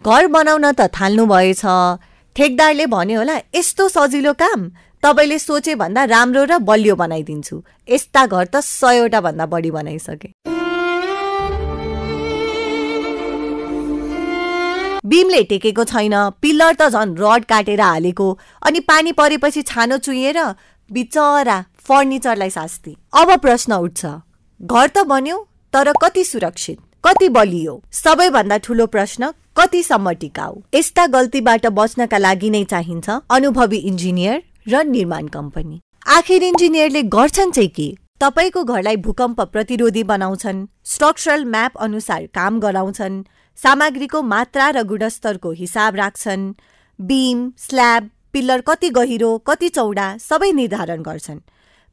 घर बनाउन त थाल्नु भएछ, ठेकदारले भन्यो होला यस्तो सजिलो काम तपाईले सोचे भन्दा राम्रो र बलियो बनाइदिन्छु। यस्ता घर त 100वटा भन्दा बढी बनाइसके। बीमले टेकेको छैन, पिल्लर त झन् रड काटेर हालेको, अनि पानी परेपछि छानो चुहिएर बिचरा फर्निचरलाई शास्ति। अब प्रश्न उठ्छ, घर त बन्यो तर कति सुरक्षित, कति बलियो? सबैभन्दा ठूलो प्रश्न, कतिसम्म टिकाऊ? यस्ता गल्तीबाट बच्नका लागि नै चाहिन्छ अनुभवी इन्जिनियर र निर्माण कम्पनी। आखिर इन्जिनियरले गर्छन् चाहिँ के? तपाईको घरलाई भूकम्प प्रतिरोधी बनाउँछन्, स्ट्रक्चरल म्याप अनुसार काम गराउँछन्, सामग्रीको मात्रा र गुणस्तरको हिसाब राख्छन्, बीम, स्ल्याब, पिल्लर कति गहिरो, कति चौडा सबै निर्धारण गर्छन्।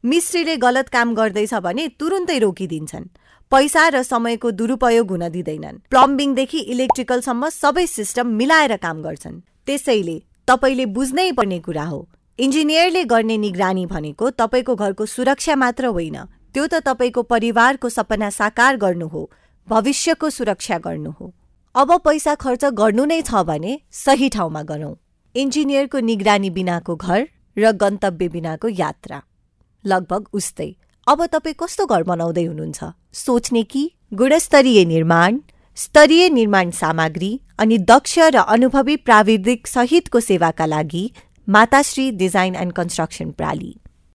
मिस्त्रीले गलत काम गर्दैछ भने तुरुन्तै रोकिदिन्छन्। पैसा र समयको दुरुपयोग हुन दिँदैनन्। प्लम्बिङदेखि इलेक्ट्रिकलसम्म सबै सिस्टम मिलाएर काम गर्छन्। त्यसैले तपाईले बुझ्नै पर्ने कुरा हो, इन्जिनियरले गर्ने निगरानी भनेको तपाईको घरको सुरक्षा मात्र होइन, त्यो त तपाईको परिवारको सपना साकार गर्नु हो, भविष्यको सुरक्षा गर्नु हो। अब पैसा खर्च गर्नु नै छ भने सही ठाउँमा गरौँ। इन्जिनियरको निगरानी बिनाको घर र गन्तव्य बिनाको यात्रा लगभग उस्तै। अब तपाईँ कस्तो घर बनाउँदै हुनुहुन्छ? सोच्ने कि गुणस्तरीय निर्माण, स्तरीय निर्माण सामग्री अनि दक्ष र अनुभवी प्राविधिक सहितको सेवाका लागि माताश्री डिजाइन एन्ड कन्स्ट्रक्सन प्राली।